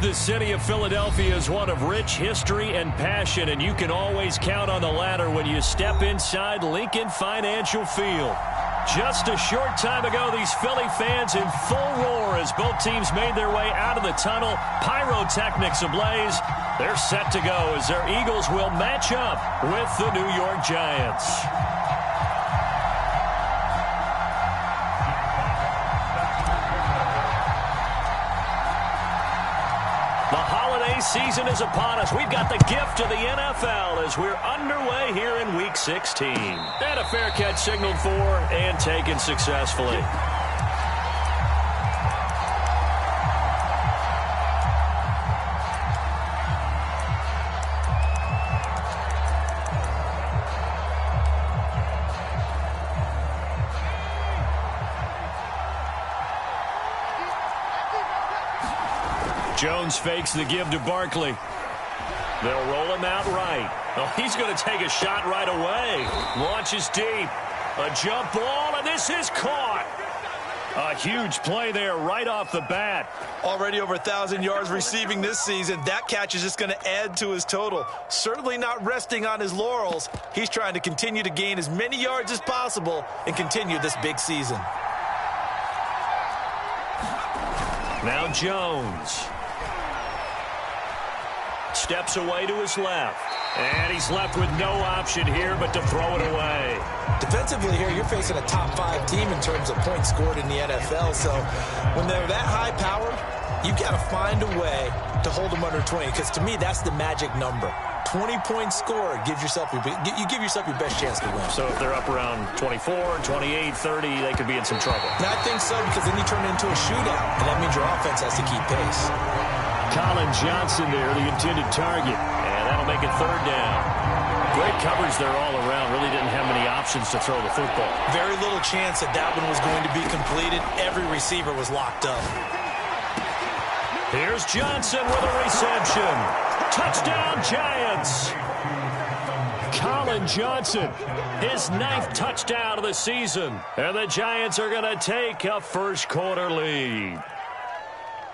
The city of Philadelphia is one of rich history and passion, and you can always count on the latter when you step inside Lincoln Financial Field. Just a short time ago, these Philly fans in full roar as both teams made their way out of the tunnel, pyrotechnics ablaze. They're set to go as their Eagles will match up with the New York Giants. The holiday season is upon us. We've got the gift of the NFL as we're underway here in Week 16. And a fair catch signaled for and taken successfully. Jones fakes the give to Barkley. They'll roll him out right. Oh, he's going to take a shot right away. Launches deep. A jump ball, and this is caught. A huge play there right off the bat. Already over 1,000 yards receiving this season. That catch is just going to add to his total. Certainly not resting on his laurels. He's trying to continue to gain as many yards as possible and continue this big season. Now Jones. Steps away to his left. And he's left with no option here but to throw it away. Defensively here, you're facing a top 5 team in terms of points scored in the NFL. So when they're that high powered, you've got to find a way to hold them under 20. Because to me, that's the magic number. 20 points scored gives yourself you give yourself your best chance to win. So if they're up around 24, 28, 30, they could be in some trouble. And I think so, because then you turn it into a shootout, and that means your offense has to keep pace. Colin Johnson there, the intended target. And that'll make it third down. Great coverage there all around. Really didn't have many options to throw the football. Very little chance that that one was going to be completed. Every receiver was locked up. Here's Johnson with a reception. Touchdown, Giants. Colin Johnson, his 9th touchdown of the season. And the Giants are going to take a first quarter lead.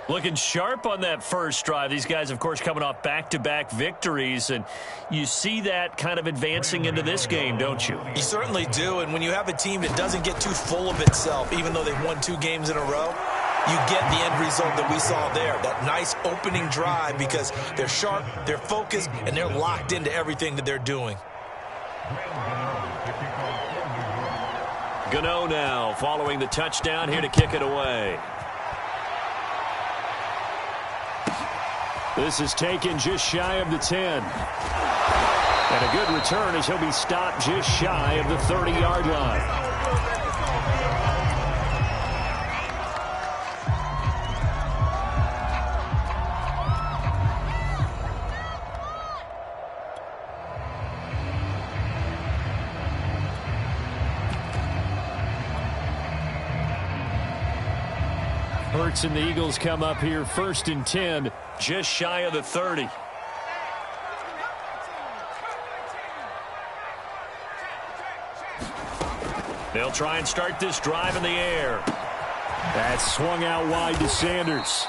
Looking sharp on that first drive. These guys, of course, coming off back-to-back victories, and you see that kind of advancing into this game, don't you? You certainly do, and when you have a team that doesn't get too full of itself, even though they've won 2 games in a row, you get the end result that we saw there, that nice opening drive, because they're sharp, they're focused, and they're locked into everything that they're doing. Gano now following the touchdown here to kick it away. This is taken just shy of the 10. And a good return as he'll be stopped just shy of the 30-yard line. Hurts and the Eagles come up here 1st and 10, just shy of the 30. They'll try and start this drive in the air. That's swung out wide to Sanders.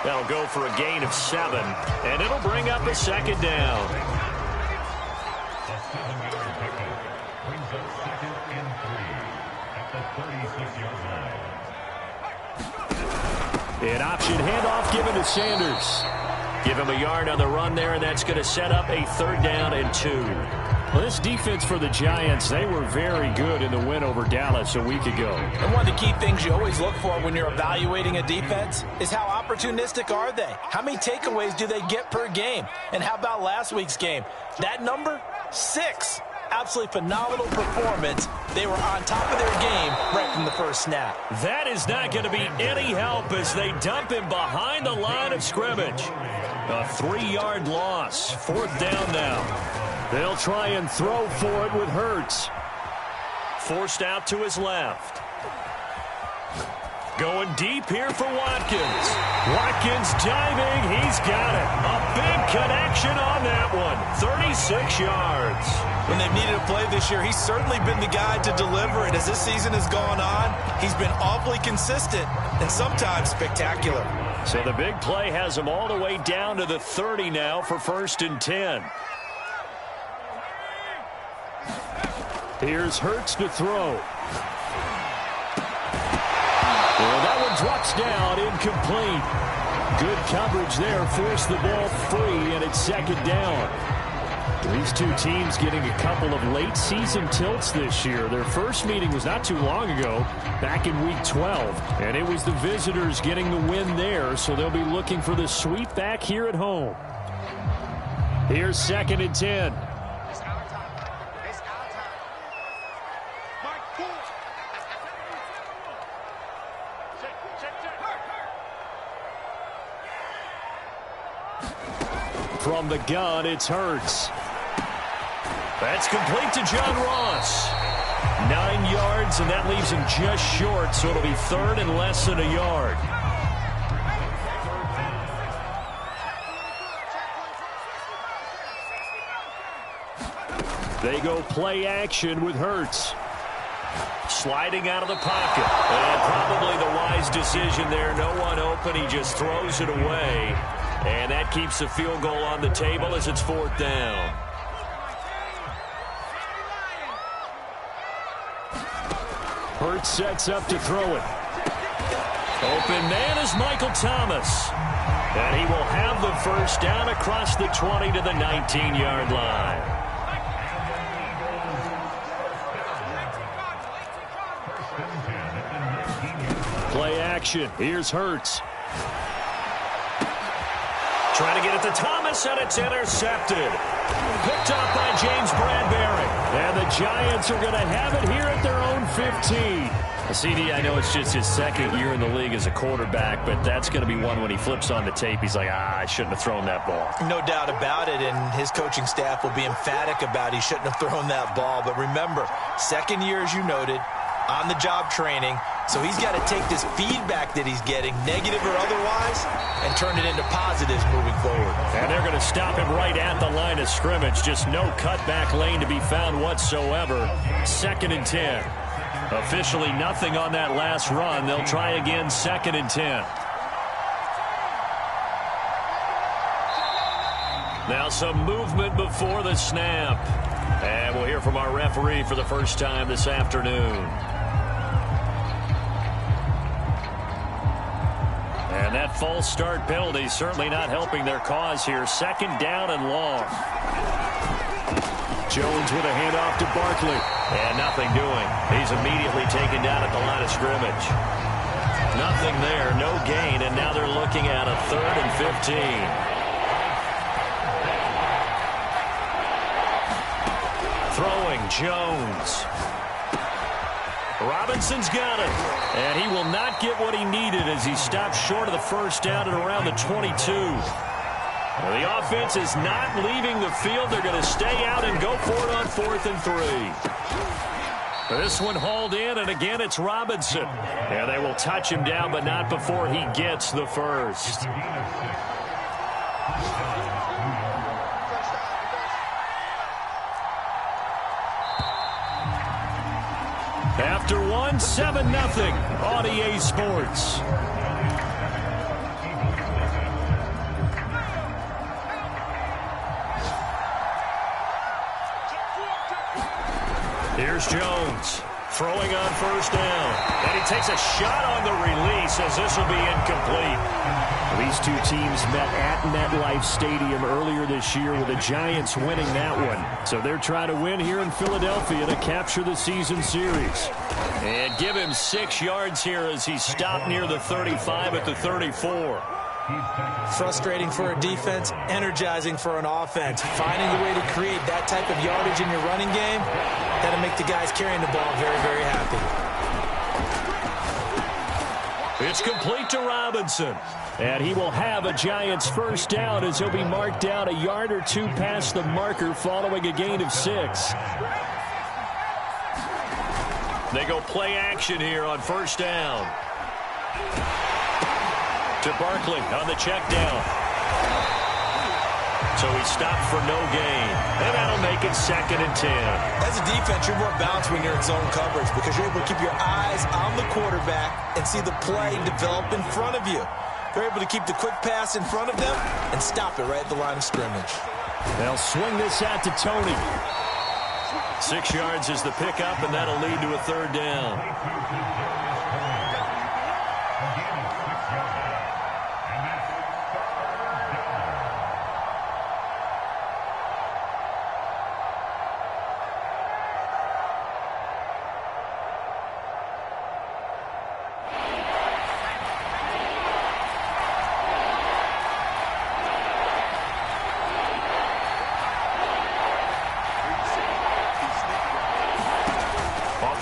That'll go for a gain of 7, and it'll bring up a second down. An option handoff given to Sanders. Give him a yard on the run there, and that's going to set up a 3rd down and 2. Well, this defense for the Giants, they were very good in the win over Dallas a week ago. And one of the key things you always look for when you're evaluating a defense is how opportunistic are they? How many takeaways do they get per game? And how about last week's game? That number? 6. Absolutely phenomenal performance. They were on top of their game right from the first snap. That is not going to be any help as they dump him behind the line of scrimmage. A 3-yard loss. 4th down now. They'll try and throw for it with Hurts. Forced out to his left. Going deep here for Watkins. Watkins diving. He's got it. A big connection on that one. 36 yards. When they've needed a play this year, he's certainly been the guy to deliver. And as this season has gone on, he's been awfully consistent and sometimes spectacular. So the big play has them all the way down to the 30 now for 1st and 10. Here's Hurts to throw. Well, that one drops down, incomplete. Good coverage there, forced the ball free, and it's 2nd down. These two teams getting a couple of late season tilts this year. Their first meeting was not too long ago, back in week 12. And it was the visitors getting the win there, so they'll be looking for the sweep back here at home. Here's 2nd and 10. From the gun, it's Hurts. That's complete to John Ross. 9 yards, and that leaves him just short, so it'll be 3rd and less than a yard. They go play action with Hurts. Sliding out of the pocket. And probably the wise decision there. No one open. He just throws it away. And that keeps the field goal on the table as it's 4th down. Hurts sets up to throw it. Open man is Michael Thomas. And he will have the 1st down across the 20 to the 19-yard line. Play action. Here's Hurts. Trying to get it to Thomas, and it's intercepted. Picked up by James Bradbury. And the Giants are going to have it here at their own 15. CD, I know it's just his 2nd year in the league as a quarterback, but that's going to be one when he flips on the tape. He's like, I shouldn't have thrown that ball. No doubt about it, and his coaching staff will be emphatic about he shouldn't have thrown that ball. But remember, 2nd year, as you noted, on-the-job training. So he's got to take this feedback that he's getting, negative or otherwise, and turn it into positives moving forward. And they're going to stop him right at the line of scrimmage. Just no cutback lane to be found whatsoever. 2nd and 10. Officially nothing on that last run. They'll try again, 2nd and 10. Now some movement before the snap. And we'll hear from our referee for the first time this afternoon. And that false start penalty certainly not helping their cause here. 2nd down and long. Jones with a handoff to Barkley. And nothing doing. He's immediately taken down at the line of scrimmage. Nothing there, no gain, and now they're looking at a 3rd and 15. Throwing, Jones. Robinson's got it. And he will not get what he needed as he stops short of the 1st down at around the 22. Well, the offense is not leaving the field. They're going to stay out and go for it on 4th and 3. This one hauled in, and again it's Robinson. And they will touch him down, but not before he gets the 1st. After one, 7-0 on EA Sports. Here's Jones throwing on 1st down. And he takes a shot on the release as this will be incomplete. These two teams met at MetLife Stadium earlier this year with the Giants winning that one. So they're trying to win here in Philadelphia to capture the season series. And give him 6 yards here as he stopped near the 35 at the 34. Frustrating for a defense, energizing for an offense. Finding the way to create that type of yardage in your running game, that'll make the guys carrying the ball very, very happy. It's complete to Robinson. And he will have a Giants 1st down as he'll be marked down a yard or 2 past the marker following a gain of 6. They go play action here on 1st down. To Barkley on the check down. So he stopped for no gain. And that'll make it 2nd and 10. As a defense, you're more balanced when you're in zone coverage because you're able to keep your eyes on the quarterback and see the play develop in front of you. They're able to keep the quick pass in front of them and stop it right at the line of scrimmage. They'll swing this out to Tony. 6 yards is the pickup, and that'll lead to a third down.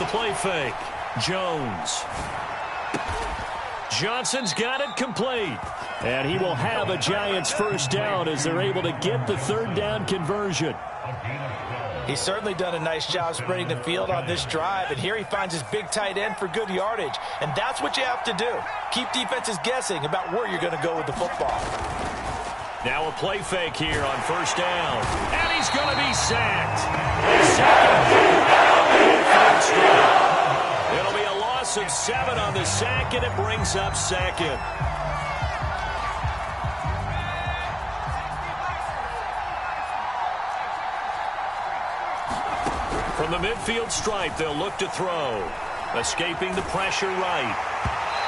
Play fake. Jones. Johnson's got it complete. And he will have a Giants first down as they're able to get the third down conversion. He's certainly done a nice job spreading the field on this drive, and here he finds his big tight end for good yardage. And that's what you have to do. Keep defenses guessing about where you're going to go with the football. Now a play fake here on first down. And he's going to be sacked. It'll be a loss of 7 on the sack, and it brings up second. From the midfield stripe, they'll look to throw. Escaping the pressure right.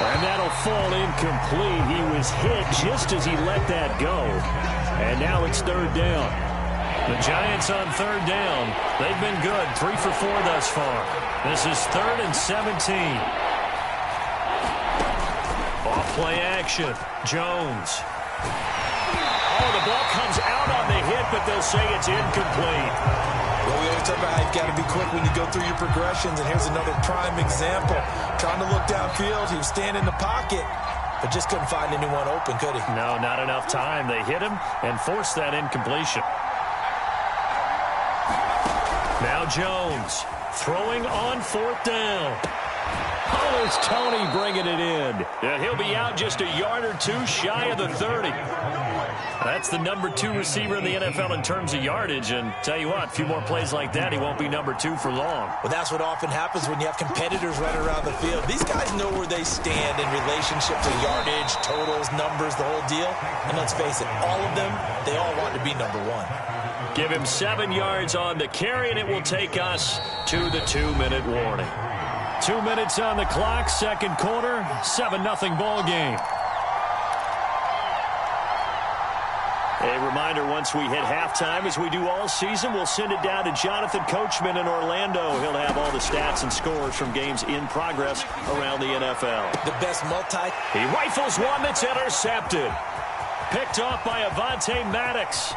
And that'll fall incomplete. He was hit just as he let that go. And now it's third down. The Giants on third down. They've been good. 3 for 4 thus far. This is 3rd and 17. Off play action. Jones. Oh, the ball comes out on the hit, but they'll say it's incomplete. Well, we always talk about how you've got to be quick when you go through your progressions, and here's another prime example. Trying to look downfield, he was standing in the pocket, but just couldn't find anyone open, could he? No, not enough time. They hit him and forced that incompletion. Now Jones throwing on 4th down. Oh, there's Tony bringing it in. Yeah, he'll be out just a yard or 2 shy of the 30. That's the number 2 receiver in the NFL in terms of yardage, and tell you what, a few more plays like that, he won't be number 2 for long. Well, that's what often happens when you have competitors running around the field. These guys know where they stand in relationship to yardage, totals, numbers, the whole deal. And let's face it, all of them, they all want to be number 1. Give him 7 yards on the carry, and it will take us to the 2-minute warning. 2 minutes on the clock, second quarter, 7-0 ball game. A reminder, once we hit halftime, as we do all season, we'll send it down to Jonathan Coachman in Orlando. He'll have all the stats and scores from games in progress around the NFL. The best He rifles one that's intercepted. Picked off by Avonte Maddox.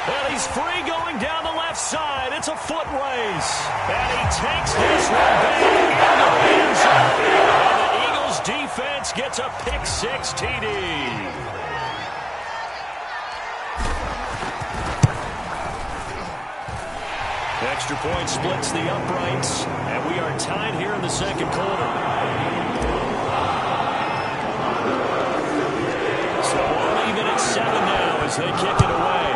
And he's free going down the left side. It's a foot race. And he takes this one back into the end zone. And the Eagles defense gets a pick-6 TD. Extra point splits the uprights, and we are tied here in the second quarter. So we're even at 7 now as they kick it away.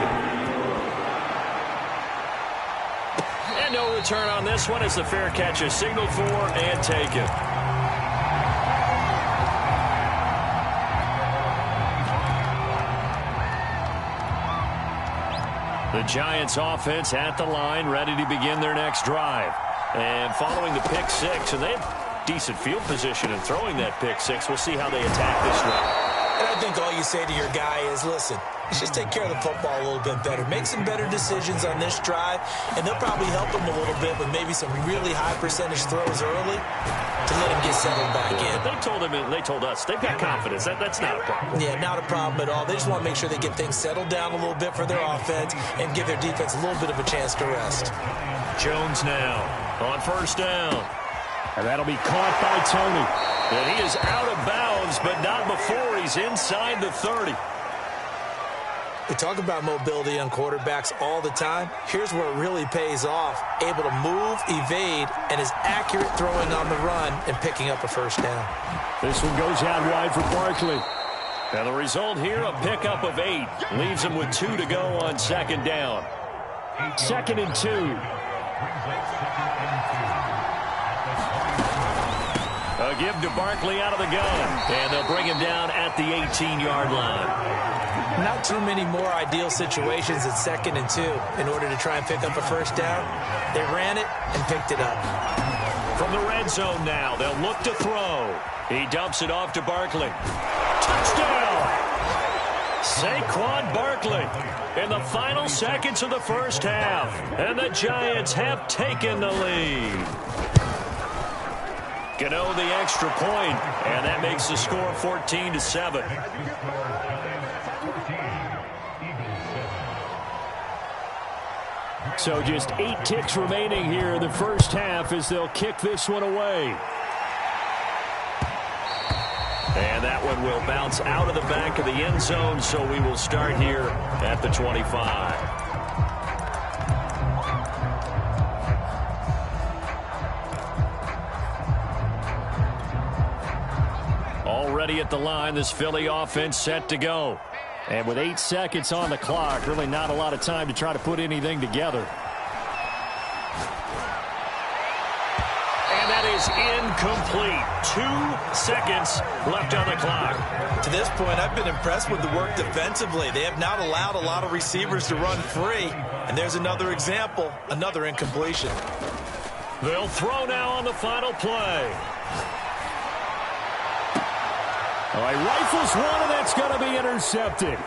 And no return on this one as the fair catch is signaled for and taken. The Giants offense at the line, ready to begin their next drive. And following the pick-6, and they have decent field position in throwing that pick-6. We'll see how they attack this drive. And I think all you say to your guy is, listen, let's just take care of the football a little bit better. Make some better decisions on this drive, and they'll probably help him a little bit with maybe some really high percentage throws early to let him get settled back in. They told us they've got confidence. That's not a problem. Yeah, not a problem at all. They just want to make sure they get things settled down a little bit for their offense and give their defense a little bit of a chance to rest. Jones now on first down. And that'll be caught by Tony. And he is out of bounds, but not before he's inside the 30. We talk about mobility on quarterbacks all the time. Here's where it really pays off. Able to move, evade, and is accurate throwing on the run and picking up a first down. This one goes out wide for Barkley. And the result here, a pickup of 8. Leaves him with 2 to go on second down. 2nd and 2. A A give to Barkley out of the gun. And they'll bring him down at the 18-yard line. Not too many more ideal situations at 2nd and 2 in order to try and pick up a first down. They ran it and picked it up. From the red zone now, they'll look to throw. He dumps it off to Barkley. Touchdown! Saquon Barkley in the final seconds of the first half. And the Giants have taken the lead. Gano the extra point, and that makes the score 14-7. So just 8 ticks remaining here in the first half as they'll kick this one away. And that one will bounce out of the back of the end zone, so we will start here at the 25. Already at the line, this Philly offense set to go. And with 8 seconds on the clock, really not a lot of time to try to put anything together. And that is incomplete. 2 seconds left on the clock. To this point, I've been impressed with the work defensively. They have not allowed a lot of receivers to run free. And there's another example, another incompletion. They'll throw now on the final play. All right, rifles one, and that's going to be intercepted.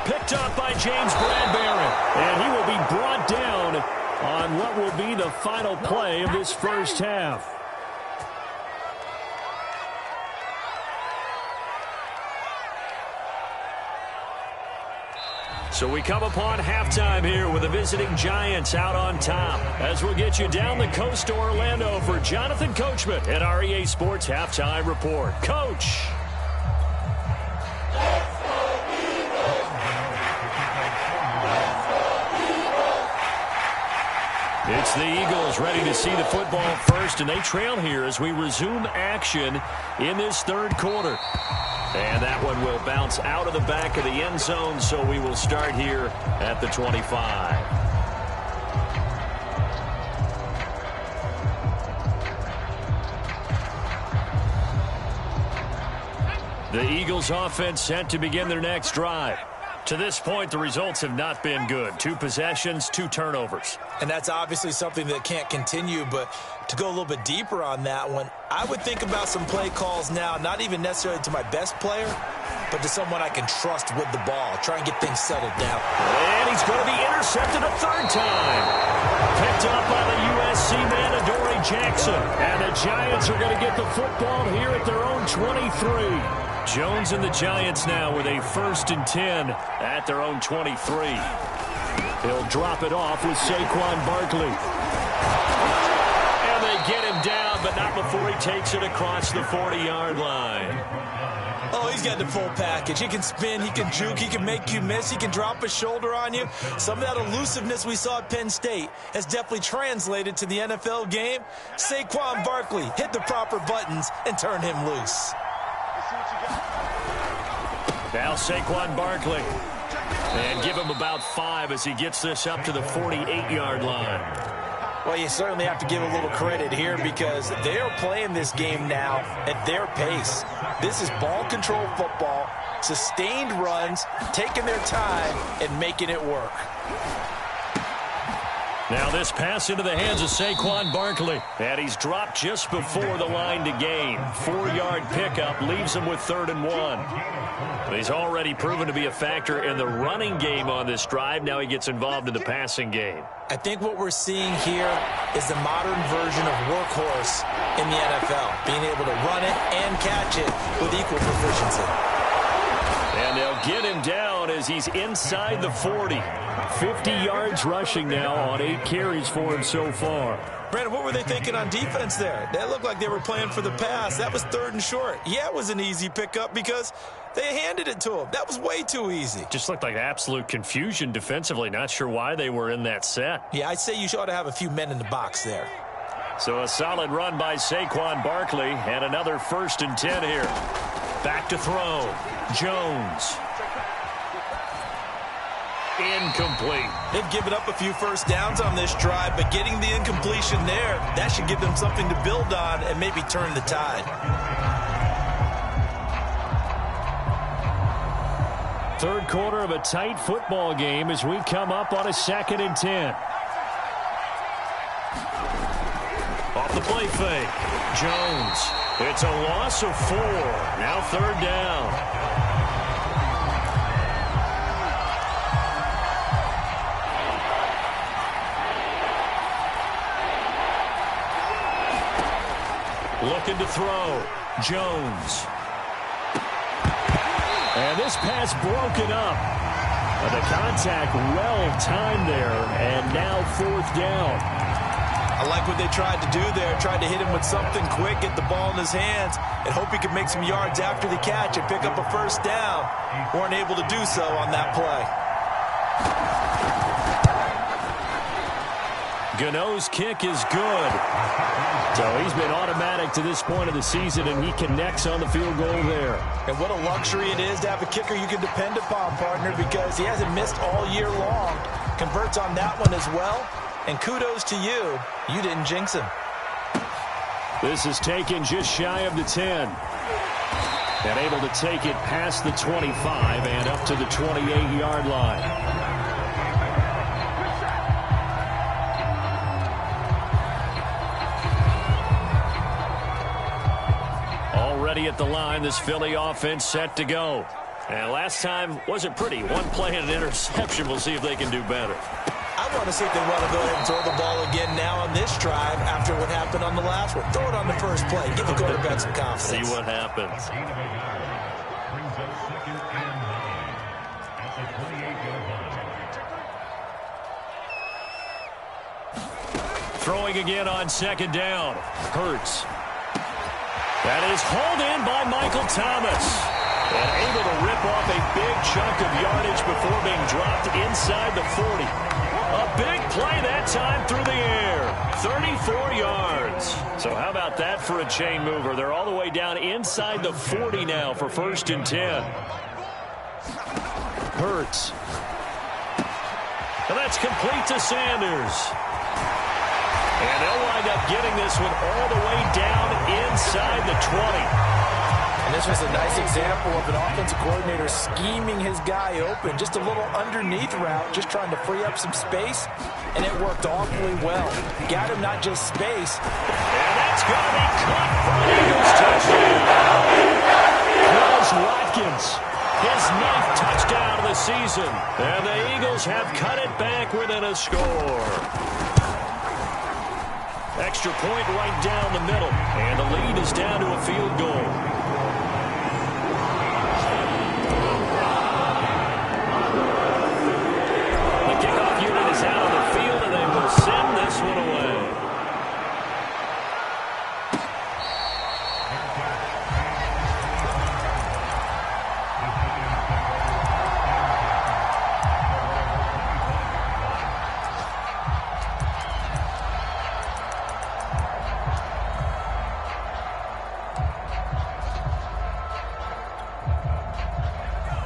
Picked up by James Bradbury. And he will be brought down on what will be the final play of this first half. So we come upon halftime here with the visiting Giants out on top. As we'll get you down the coast to Orlando for Jonathan Coachman at our EA Sports Halftime Report. Coach. It's the Eagles ready to see the football first, and they trail here as we resume action in this third quarter. And that one will bounce out of the back of the end zone, so we will start here at the 25. The Eagles offense set to begin their next drive. To this point, the results have not been good. 2 possessions, 2 turnovers. And that's obviously something that can't continue, but to go a little bit deeper on that one, I would think about some play calls now, not even necessarily to my best player, but to someone I can trust with the ball. Try and get things settled down. And he's going to be intercepted a 3rd time. Picked up by the USC man, Adoree Jackson. And the Giants are going to get the football here at their own 23. Jones and the Giants now with a 1st and 10 at their own 23. He'll drop it off with Saquon Barkley. And they get him down, but not before he takes it across the 40-yard line. Oh, he's got the full package. He can spin, he can juke, he can make you miss, he can drop a shoulder on you. Some of that elusiveness we saw at Penn State has definitely translated to the NFL game. Saquon Barkley hit the proper buttons and turn him loose. Now Saquon Barkley. And give him about 5 as he gets this up to the 48-yard line. Well, you certainly have to give a little credit here because they are playing this game now at their pace. This is ball control football, sustained runs, taking their time and making it work. Now this pass into the hands of Saquon Barkley. And he's dropped just before the line to gain. 4-yard pickup leaves him with 3rd and 1. But he's already proven to be a factor in the running game on this drive. Now he gets involved in the passing game. I think what we're seeing here is the modern version of workhorse in the NFL. Being able to run it and catch it with equal proficiency. And they'll get him down as he's inside the 40. 50 yards rushing now on 8 carries for him so far. Brandon, what were they thinking on defense there? That looked like they were playing for the pass. That was 3rd and short. Yeah, it was an easy pickup because they handed it to him. That was way too easy. Just looked like absolute confusion defensively. Not sure why they were in that set. Yeah, I'd say you ought to have a few men in the box there. So a solid run by Saquon Barkley and another 1st and 10 here. Back to throw. Jones. incomplete. They've given up a few first downs on this drive, but getting the incompletion there, that should give them something to build on and maybe turn the tide. Third quarter of a tight football game as we come up on a 2nd and 10. Off the play fake. Jones. It's a loss of 4. Now 3rd down. Looking to throw. Jones. And this pass broken up. The contact well timed there, and now 4th down. I like what they tried to do there. Tried to hit him with something quick, get the ball in his hands, and hope he could make some yards after the catch and pick up a first down. Weren't able to do so on that play. Gano's kick is good. So he's been automatic to this point of the season, and he connects on the field goal there. And what a luxury it is to have a kicker you can depend upon, partner, because he hasn't missed all year long. Converts on that one as well. And kudos to you. You didn't jinx him. This is taken just shy of the 10. And able to take it past the 25 and up to the 28-yard line. Already at the line, this Philly offense set to go. And last time wasn't pretty. One play and an interception. We'll see if they can do better. I want to see if they want to go ahead and throw the ball again now on this drive after what happened on the last one. Throw it on the first play. Give the quarterback some confidence. See what happens. Throwing again on 2nd down. Hurts. That is hauled in by Michael Thomas. And able to rip off a big chunk of yardage before being dropped inside the 40. A big play that time through the air. 34 yards. So how about that for a chain mover? They're all the way down inside the 40 now for 1st and 10. Hurts. And that's complete to Sanders. And they'll wind up getting this one all the way down inside the 20. And this was a nice example of an offensive coordinator scheming his guy open. Just a little underneath route, just trying to free up some space. And it worked awfully well. Got him not just space. And that's going to be caught for an Eagles touchdown. Wells Watkins, his 9th touchdown of the season. And the Eagles have cut it back within a score. Extra point right down the middle. And the lead is down to a field goal. Kickoff unit is out on the field, and they will send this one away.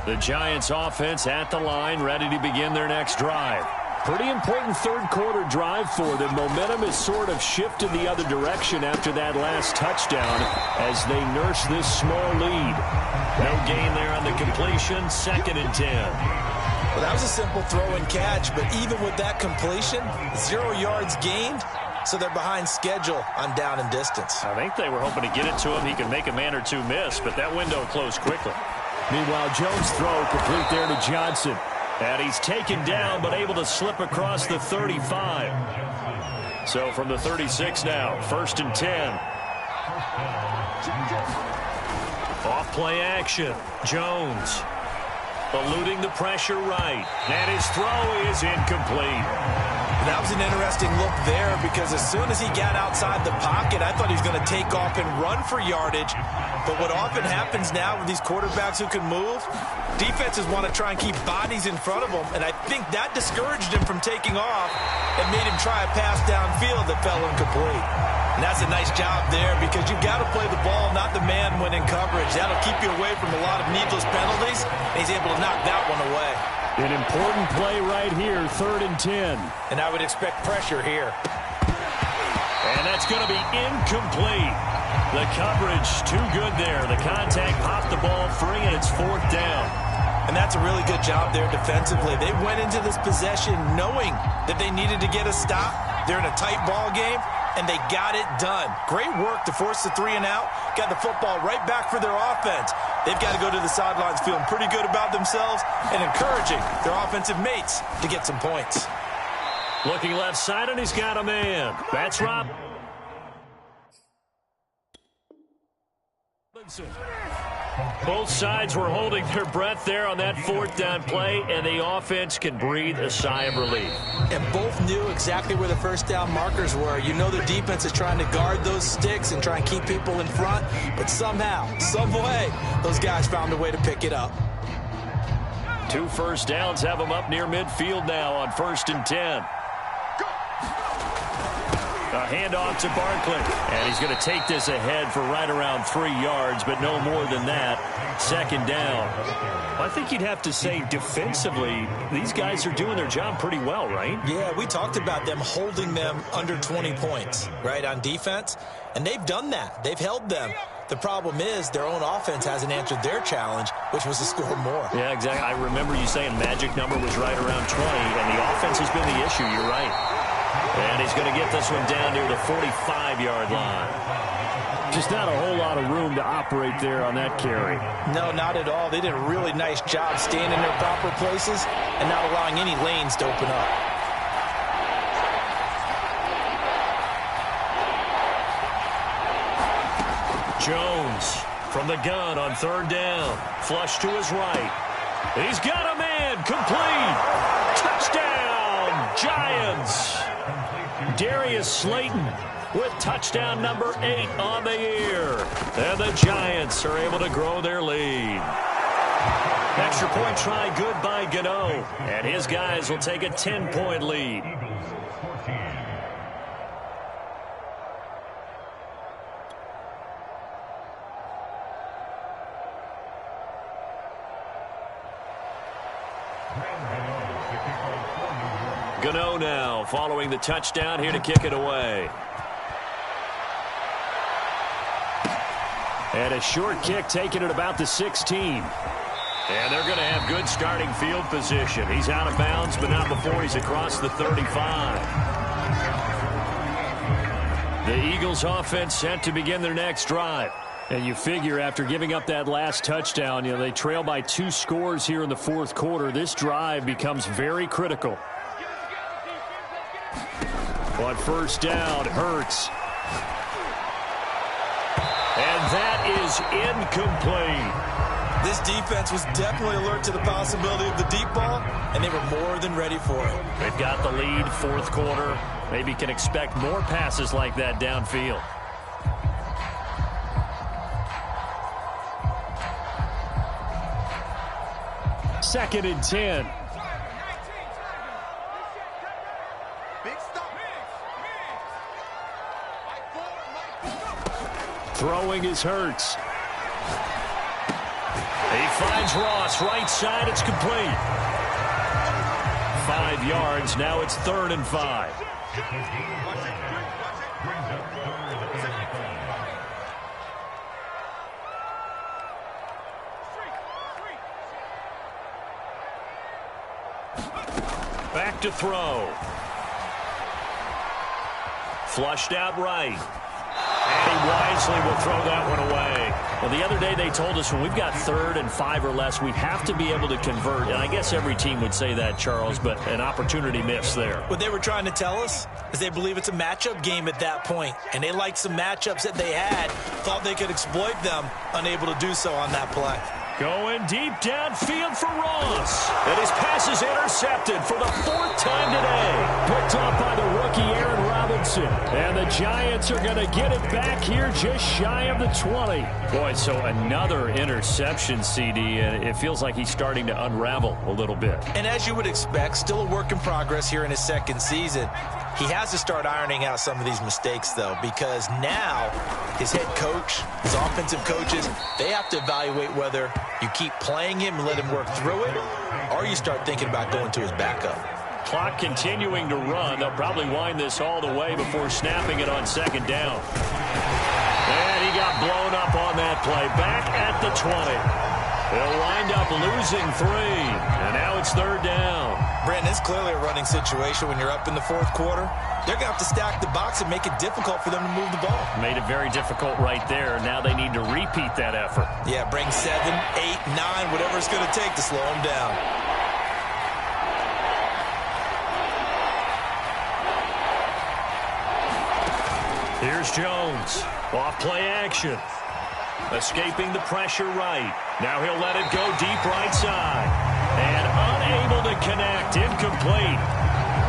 The Giants offense at the line, ready to begin their next drive. Pretty important third quarter drive for them. Momentum has sort of shifted the other direction after that last touchdown as they nurse this small lead. No gain there on the completion, 2nd and 10. Well, that was a simple throw and catch, but even with that completion, 0 yards gained, so they're behind schedule on down and distance. I think they were hoping to get it to him. He could make a man or two miss, but that window closed quickly. Meanwhile, Jones' throw complete there to Johnson. And he's taken down, but able to slip across the 35. So from the 36 now, 1st and 10. Off play action. Jones eluding the pressure right. And his throw is incomplete. That was an interesting look there because as soon as he got outside the pocket, I thought he was going to take off and run for yardage. But what often happens now with these quarterbacks who can move, defenses want to try and keep bodies in front of them, and I think that discouraged him from taking off and made him try a pass downfield that fell incomplete. And that's a nice job there because you've got to play the ball, not the man when in coverage. That'll keep you away from a lot of needless penalties, and he's able to knock that one away. An important play right here, 3rd and 10. And I would expect pressure here. And that's going to be incomplete. The coverage too good there. The contact popped the ball free, and it's 4th down. And that's a really good job there defensively. They went into this possession knowing that they needed to get a stop. They're in a tight ball game, and they got it done. Great work to force the 3 and out. Got the football right back for their offense. They've got to go to the sidelines feeling pretty good about themselves and encouraging their offensive mates to get some points. Looking left side, and he's got a man. That's Rob. Both sides were holding their breath there on that 4th down play, and the offense can breathe a sigh of relief. And both knew exactly where the first down markers were. You know the defense is trying to guard those sticks and try and keep people in front, but somehow, some way, those guys found a way to pick it up. 2 first downs have them up near midfield now on 1st and 10. A handoff to Barkley, and he's going to take this ahead for right around 3 yards, but no more than that. 2nd down. I think you'd have to say defensively, these guys are doing their job pretty well, right? Yeah, we talked about them holding them under 20 points, right, on defense, and they've done that. They've held them. The problem is their own offense hasn't answered their challenge, which was to score more. Yeah, exactly. I remember you saying magic number was right around 20, and the offense has been the issue. You're right. And he's going to get this one down near the 45-yard line. Just not a whole lot of room to operate there on that carry. No, not at all. They did a really nice job staying in their proper places and not allowing any lanes to open up. Jones from the gun on 3rd down. Flush to his right. He's got a man. Complete. Touchdown, Giants. Darius Slayton with touchdown number 8 on the year. And the Giants are able to grow their lead. Extra point try good by Gano. And his guys will take a 10-point lead. Gano now following the touchdown here to kick it away. And a short kick taken at about the 16. And they're going to have good starting field position. He's out of bounds, but not before he's across the 35. The Eagles offense set to begin their next drive. And you figure after giving up that last touchdown, they trail by 2 scores here in the 4th quarter. This drive becomes very critical. On 1st down, Hurts. And that is incomplete. This defense was definitely alert to the possibility of the deep ball, and they were more than ready for it. They've got the lead, 4th quarter. Maybe can expect more passes like that downfield. Second and 10. Throwing is Hurts. He finds Ross, right side, it's complete. 5 yards, now it's 3rd and 5. Back to throw. Flushed out right. And he wisely will throw that one away. Well, the other day they told us when we've got 3rd and 5 or less, we have to be able to convert. And I guess every team would say that, Charles, but an opportunity missed there. What they were trying to tell us is they believe it's a matchup game at that point. And they liked some matchups that they had, thought they could exploit them, unable to do so on that play. Going deep downfield for Ross. And his pass is intercepted for the 4th time today. Picked off by the rookie Aaron Robinson. And the Giants are going to get it back here just shy of the 20. Boy, so another interception, CD, and it feels like he's starting to unravel a little bit. And as you would expect, still a work in progress here in his 2nd season. He has to start ironing out some of these mistakes, though, because now his head coach, his offensive coaches, they have to evaluate whether you keep playing him and let him work through it, or you start thinking about going to his backup. Clock continuing to run. They'll probably wind this all the way before snapping it on second down. And he got blown up on that play. Back at the 20. They'll wind up losing 3. And now it's third down. Brandon, it's clearly a running situation when you're up in the fourth quarter. They're going to have to stack the box and make it difficult for them to move the ball. Made it very difficult right there. Now they need to repeat that effort. Yeah, bring 7, 8, 9, whatever it's going to take to slow them down. Here's Jones. Off play action. Escaping the pressure right. Now he'll let it go deep right side. And unable to connect. Incomplete.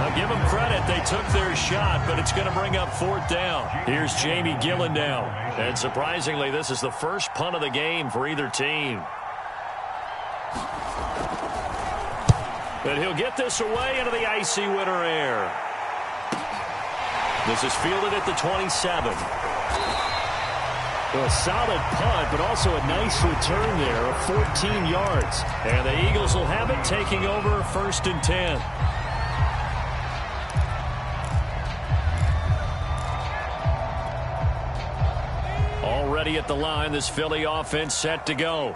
I'll give them credit. They took their shot, but it's going to bring up fourth down. Here's Jamie Gillen now. And surprisingly, this is the first punt of the game for either team. But he'll get this away into the icy winter air. This is fielded at the 27. A solid punt, but also a nice return there of 14 yards. And the Eagles will have it, taking over 1st and 10. Already at the line, this Philly offense set to go.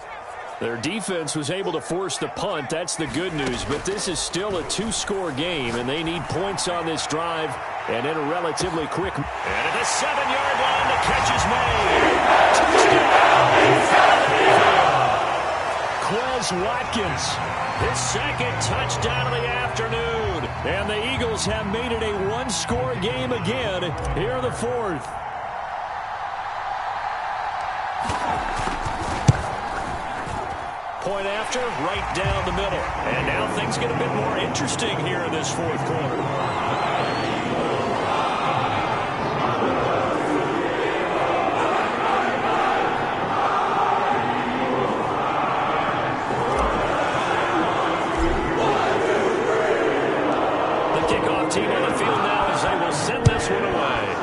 Their defense was able to force the punt. That's the good news. But this is still a 2-score game, and they need points on this drive and in a relatively quick. And at the 7-yard line, the catch is made. Touchdown! Quez Watkins, his second touchdown of the afternoon. And the Eagles have made it a 1-score game again here in the fourth. Point after, right down the middle. And now things get a bit more interesting here in this fourth quarter. Team on the field now as they will send this one away.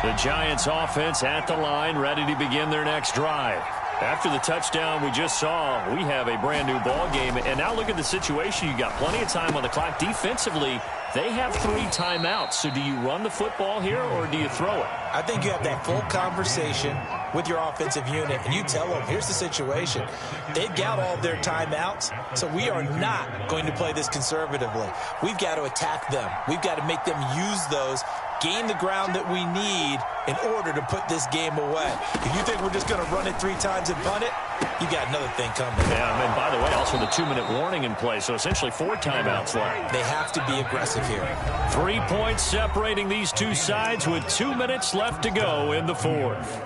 The Giants offense at the line, ready to begin their next drive. After the touchdown we just saw, we have a brand new ball game. And now look at the situation. You got plenty of time on the clock. Defensively, they have 3 timeouts. So do you run the football here or do you throw it? I think you have that full conversation with your offensive unit, and you tell them, here's the situation. They've got all their timeouts, so we are not going to play this conservatively. We've got to attack them. We've got to make them use those, gain the ground that we need in order to put this game away. If you think we're just going to run it 3 times and punt it, you got another thing coming. Yeah, and by the way, also the 2-minute warning in play, so essentially 4 timeouts left. They have to be aggressive here. 3 points separating these two sides with 2 minutes left to go in the fourth.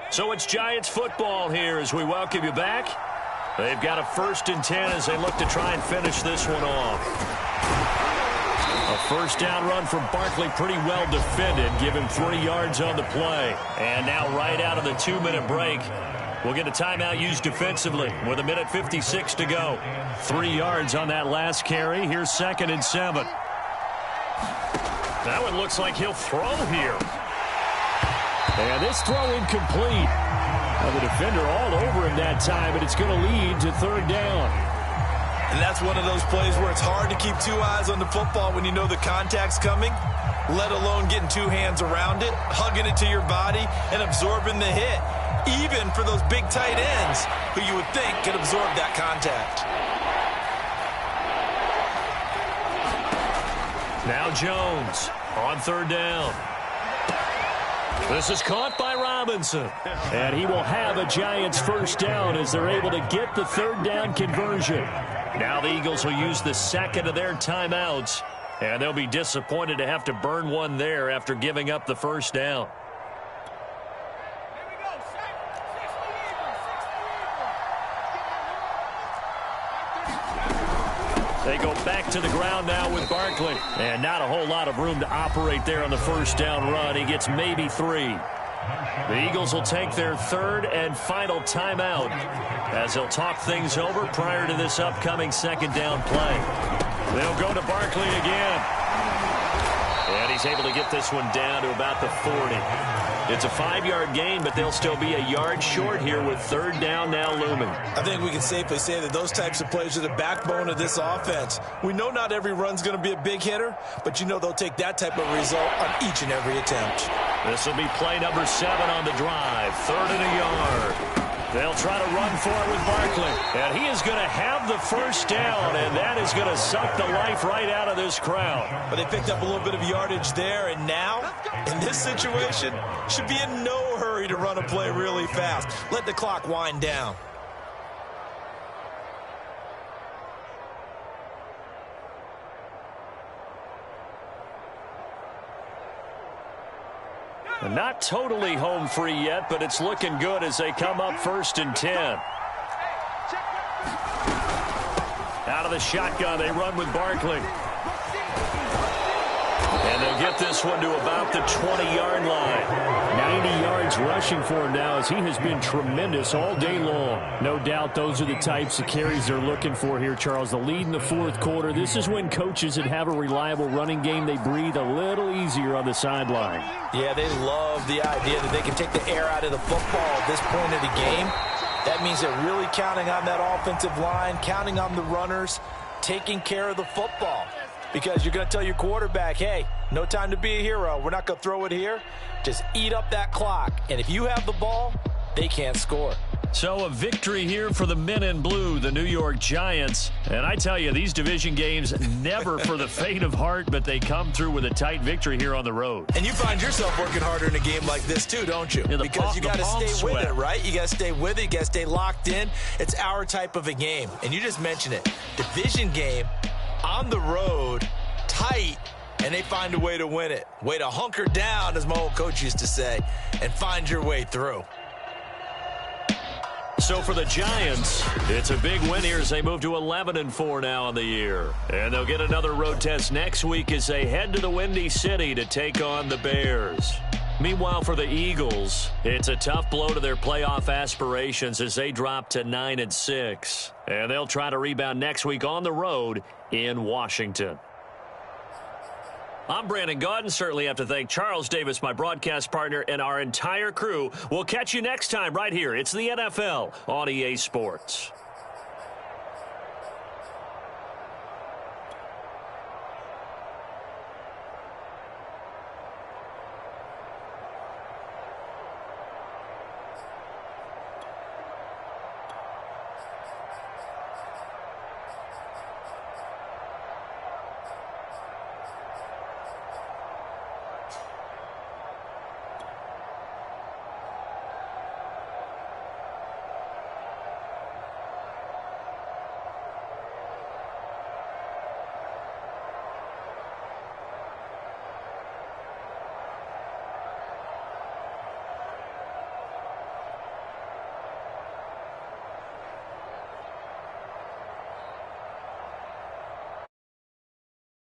So it's Giants football here as we welcome you back. They've got a 1st and 10 as they look to try and finish this one off. A first down run from Barkley, pretty well defended. Give him 3 yards on the play. And now right out of the 2-minute break, we'll get a timeout used defensively with 1:56 to go. 3 yards on that last carry. Here's 2nd and 7. That one looks like he'll throw here. And this throw incomplete. Now the defender all over him that time, but it's going to lead to 3rd down. And that's one of those plays where it's hard to keep 2 eyes on the football when you know the contact's coming, let alone getting 2 hands around it, hugging it to your body, and absorbing the hit, even for those big tight ends who you would think could absorb that contact. Now Jones on 3rd down. This is caught by Robinson. And he will have a Giants 1st down as they're able to get the 3rd down conversion. Now the Eagles will use the 2nd of their timeouts. And they'll be disappointed to have to burn one there after giving up the 1st down. They go back back to the ground now with Barkley. And not a whole lot of room to operate there on the first down run. He gets maybe 3. The Eagles will take their third and final timeout as they'll talk things over prior to this upcoming second down play. They'll go to Barkley again. And he's able to get this one down to about the 40. It's a 5-yard gain, but they'll still be a yard short here with third down now looming. I think we can safely say that those types of plays are the backbone of this offense. We know not every run's going to be a big hitter, but you know they'll take that type of result on each and every attempt. This will be play number 7 on the drive. 3rd and a yard. They'll try to run for it with Barkley. And he is going to have the first down, and that is going to suck the life right out of this crowd. But they picked up a little bit of yardage there, and now, in this situation, should be in no hurry to run a play really fast. Let the clock wind down. And not totally home free yet, but it's looking good as they come up 1st and 10. Out of the shotgun, they run with Barkley. And they'll get this one to about the 20-yard line. 90 yards rushing for him now as he has been tremendous all day long. No doubt those are the types of carries they're looking for here, Charles. The lead in the 4th quarter. This is when coaches that have a reliable running game, they breathe a little easier on the sideline. Yeah, they love the idea that they can take the air out of the football at this point of the game. That means they're really counting on that offensive line, counting on the runners, taking care of the football. Because you're going to tell your quarterback, hey, no time to be a hero. We're not going to throw it here. Just eat up that clock. And if you have the ball, they can't score. So a victory here for the men in blue, the New York Giants. And I tell you, these division games never for the faint of heart, but they come through with a tight victory here on the road. And you find yourself working harder in a game like this too, don't you? Yeah, because you got to stay with it, right? You got to stay with it. You got to stay locked in. It's our type of a game. And you just mentioned it. Division game on the road, tight, and they find a way to win it. Way to hunker down, as my old coach used to say, and find your way through. So for the Giants, it's a big win here as they move to 11-4 now on the year. And they'll get another road test next week as they head to the Windy City to take on the Bears. Meanwhile, for the Eagles, it's a tough blow to their playoff aspirations as they drop to 9-6. And they'll try to rebound next week on the road in Washington. I'm Brandon Gaudin. Certainly have to thank Charles Davis, my broadcast partner, and our entire crew. We'll catch you next time right here. It's the NFL on EA Sports.